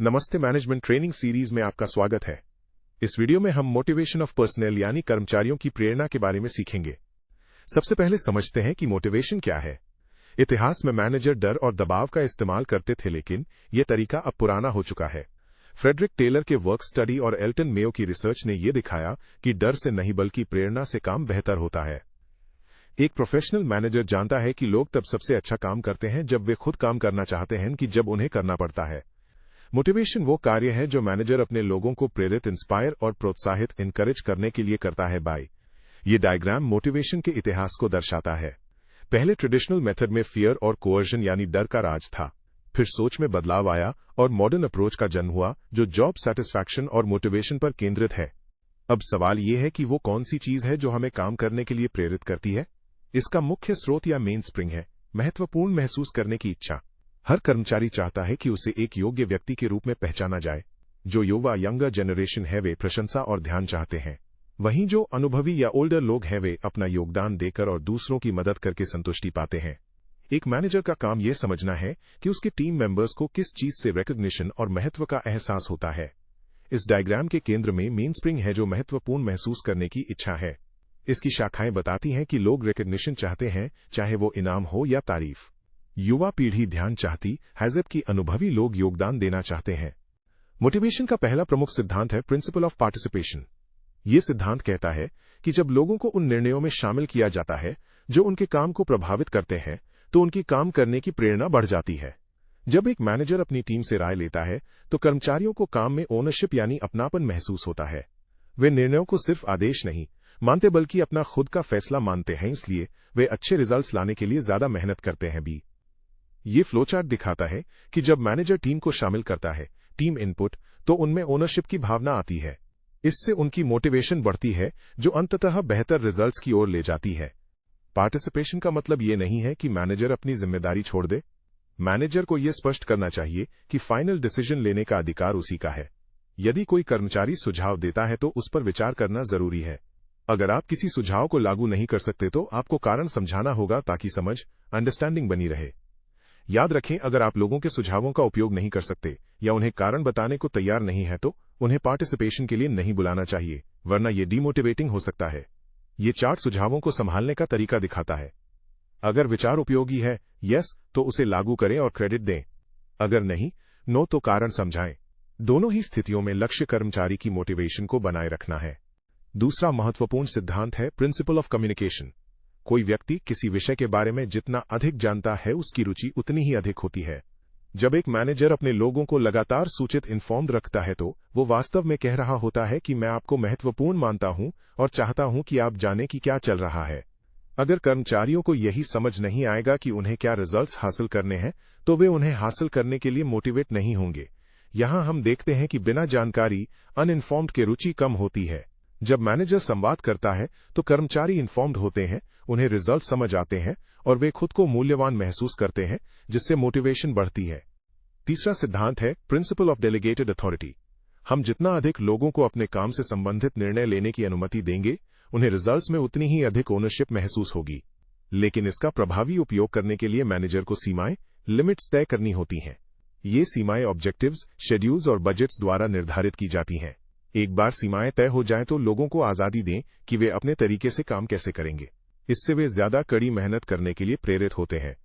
नमस्ते management training series में आपका स्वागत है। इस वीडियो में हम मोटिवेशन ऑफ पर्सनल यानी कर्मचारियों की प्रेरणा के बारे में सीखेंगे। सबसे पहले समझते हैं कि मोटिवेशन क्या है। इतिहास में मैनेजर डर और दबाव का इस्तेमाल करते थे, लेकिन यह तरीका अब पुराना हो चुका है। फ्रेडरिक टेलर के वर्क स्टडी और एल्टन मेयो की रिसर्च ने यह दिखाया कि डर से नहीं बल्कि प्रेरणा से काम बेहतर होता है। एक प्रोफेशनल मैनेजर जानता है कि लोग तब सबसे अच्छा काम करते हैं जब वे खुद काम करना चाहते हैं कि जब उन्हें करना पड़ता है। मोटिवेशन वो कार्य है जो मैनेजर अपने लोगों को प्रेरित, इंस्पायर और प्रोत्साहित इनकरेज करने के लिए करता है। ये डायग्राम मोटिवेशन के इतिहास को दर्शाता है। पहले ट्रेडिशनल मेथड में फियर और कोअर्जन यानी डर का राज था। फिर सोच में बदलाव आया और मॉडर्न अप्रोच का जन्म हुआ जो जॉब सेटिस्फैक्शन और मोटिवेशन पर केंद्रित है। अब सवाल यह है कि वो कौन सी चीज है जो हमें काम करने के लिए प्रेरित करती है। इसका मुख्य स्रोत या मेन स्प्रिंग है महत्वपूर्ण महसूस करने की इच्छा। हर कर्मचारी चाहता है कि उसे एक योग्य व्यक्ति के रूप में पहचाना जाए। जो युवा यंगर जनरेशन है वे प्रशंसा और ध्यान चाहते हैं, वहीं जो अनुभवी या ओल्डर लोग हैं वे अपना योगदान देकर और दूसरों की मदद करके संतुष्टि पाते हैं। एक मैनेजर का काम यह समझना है कि उसके टीम मेंबर्स को किस चीज से रिकॉग्निशन और महत्व का एहसास होता है। इस डायग्राम के केंद्र में मेन स्प्रिंग है जो महत्वपूर्ण महसूस करने की इच्छा है। इसकी शाखाएं बताती हैं कि लोग रिकॉग्निशन चाहते हैं, चाहे वो इनाम हो या तारीफ। युवा पीढ़ी ध्यान चाहती है, जबकि अनुभवी लोग योगदान देना चाहते हैं। मोटिवेशन का पहला प्रमुख सिद्धांत है प्रिंसिपल ऑफ पार्टिसिपेशन। ये सिद्धांत कहता है कि जब लोगों को उन निर्णयों में शामिल किया जाता है जो उनके काम को प्रभावित करते हैं, तो उनकी काम करने की प्रेरणा बढ़ जाती है। जब एक मैनेजर अपनी टीम से राय लेता है तो कर्मचारियों को काम में ओनरशिप यानी अपनापन महसूस होता है। वे निर्णयों को सिर्फ आदेश नहीं मानते बल्कि अपना खुद का फैसला मानते हैं, इसलिए वे अच्छे रिजल्ट्स लाने के लिए ज्यादा मेहनत करते हैं। ये फ्लोचार्ट दिखाता है कि जब मैनेजर टीम को शामिल करता है, टीम इनपुट, तो उनमें ओनरशिप की भावना आती है। इससे उनकी मोटिवेशन बढ़ती है जो अंततः बेहतर रिजल्ट्स की ओर ले जाती है। पार्टिसिपेशन का मतलब ये नहीं है कि मैनेजर अपनी जिम्मेदारी छोड़ दे। मैनेजर को यह स्पष्ट करना चाहिए कि फाइनल डिसीजन लेने का अधिकार उसी का है। यदि कोई कर्मचारी सुझाव देता है तो उस पर विचार करना जरूरी है। अगर आप किसी सुझाव को लागू नहीं कर सकते तो आपको कारण समझाना होगा ताकि समझ, अंडरस्टैंडिंग बनी रहे। याद रखें, अगर आप लोगों के सुझावों का उपयोग नहीं कर सकते या उन्हें कारण बताने को तैयार नहीं है तो उन्हें पार्टिसिपेशन के लिए नहीं बुलाना चाहिए, वरना यह डिमोटिवेटिंग हो सकता है। ये चार्ट सुझावों को संभालने का तरीका दिखाता है। अगर विचार उपयोगी है, यस, तो उसे लागू करें और क्रेडिट दें। अगर नहीं, नो, तो कारण समझाएं। दोनों ही स्थितियों में लक्ष्य कर्मचारी की मोटिवेशन को बनाए रखना है। दूसरा महत्वपूर्ण सिद्धांत है प्रिंसिपल ऑफ कम्युनिकेशन। कोई व्यक्ति किसी विषय के बारे में जितना अधिक जानता है उसकी रुचि उतनी ही अधिक होती है। जब एक मैनेजर अपने लोगों को लगातार सूचित इन्फॉर्म्ड रखता है तो वो वास्तव में कह रहा होता है कि मैं आपको महत्वपूर्ण मानता हूं और चाहता हूं कि आप जानें कि क्या चल रहा है। अगर कर्मचारियों को यही समझ नहीं आएगा कि उन्हें क्या रिजल्ट्स हासिल करने हैं, तो वे उन्हें हासिल करने के लिए मोटिवेट नहीं होंगे। यहां हम देखते हैं कि बिना जानकारी, अनइन्फॉर्म्ड की रुचि कम होती है। जब मैनेजर संवाद करता है तो कर्मचारी इन्फॉर्म्ड होते हैं, उन्हें रिजल्ट समझ आते हैं और वे खुद को मूल्यवान महसूस करते हैं, जिससे मोटिवेशन बढ़ती है। तीसरा सिद्धांत है प्रिंसिपल ऑफ डेलीगेटेड अथॉरिटी। हम जितना अधिक लोगों को अपने काम से संबंधित निर्णय लेने की अनुमति देंगे, उन्हें रिजल्ट्स में उतनी ही अधिक ओनरशिप महसूस होगी। लेकिन इसका प्रभावी उपयोग करने के लिए मैनेजर को सीमाएं, लिमिट्स तय करनी होती हैं। ये सीमाएं ऑब्जेक्टिव्स, शेड्यूल्स और बजट्स द्वारा निर्धारित की जाती हैं। एक बार सीमाएं तय हो जाएं तो लोगों को आजादी दें कि वे अपने तरीके से काम कैसे करेंगे। इससे वे ज्यादा कड़ी मेहनत करने के लिए प्रेरित होते हैं।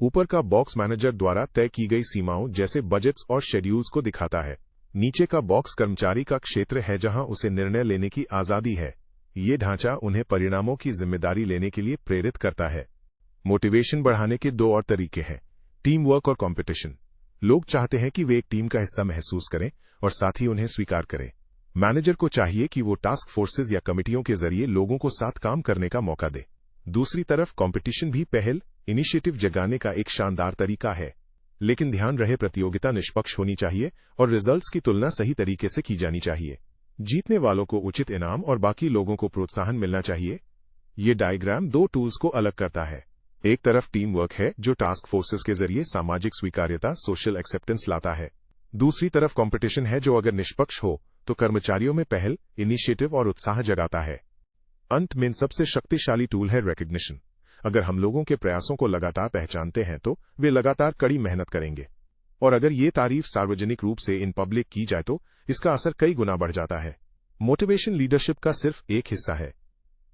ऊपर का बॉक्स मैनेजर द्वारा तय की गई सीमाओं जैसे बजट्स और शेड्यूल्स को दिखाता है। नीचे का बॉक्स कर्मचारी का क्षेत्र है जहां उसे निर्णय लेने की आजादी है। ये ढांचा उन्हें परिणामों की जिम्मेदारी लेने के लिए प्रेरित करता है। मोटिवेशन बढ़ाने के दो और तरीके हैं, टीम वर्क और कॉम्पिटिशन। लोग चाहते हैं कि वे एक टीम का हिस्सा महसूस करें और साथ ही उन्हें स्वीकार करें। मैनेजर को चाहिए कि वो टास्क फोर्सेज या कमिटियों के जरिए लोगों को साथ काम करने का मौका दे। दूसरी तरफ कंपटीशन भी पहल, इनिशिएटिव जगाने का एक शानदार तरीका है। लेकिन ध्यान रहे, प्रतियोगिता निष्पक्ष होनी चाहिए और रिजल्ट्स की तुलना सही तरीके से की जानी चाहिए। जीतने वालों को उचित इनाम और बाकी लोगों को प्रोत्साहन मिलना चाहिए। ये डायग्राम दो टूल्स को अलग करता है। एक तरफ टीम वर्क है जो टास्क फोर्सेस के जरिए सामाजिक स्वीकार्यता, सोशल एक्सेप्टेंस लाता है। दूसरी तरफ कंपटीशन है जो अगर निष्पक्ष हो तो कर्मचारियों में पहल, इनिशिएटिव और उत्साह जगाता है। अंत में सबसे शक्तिशाली टूल है रिकॉग्निशन। अगर हम लोगों के प्रयासों को लगातार पहचानते हैं तो वे लगातार कड़ी मेहनत करेंगे। और अगर ये तारीफ सार्वजनिक रूप से इन पब्लिक की जाए तो इसका असर कई गुना बढ़ जाता है। मोटिवेशन लीडरशिप का सिर्फ एक हिस्सा है।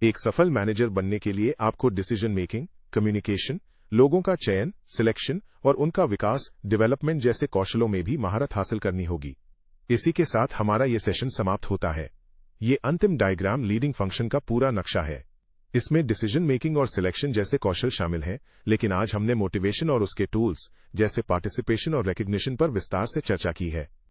एक सफल मैनेजर बनने के लिए आपको डिसीजन मेकिंग, कम्युनिकेशन, लोगों का चयन, सिलेक्शन और उनका विकास, डेवलपमेंट जैसे कौशलों में भी महारत हासिल करनी होगी। इसी के साथ हमारा ये सेशन समाप्त होता है। ये अंतिम डायग्राम लीडिंग फंक्शन का पूरा नक्शा है। इसमें डिसीजन मेकिंग और सिलेक्शन जैसे कौशल शामिल हैं, लेकिन आज हमने मोटिवेशन और उसके टूल्स जैसे पार्टिसिपेशन और रिकग्निशन पर विस्तार से चर्चा की है।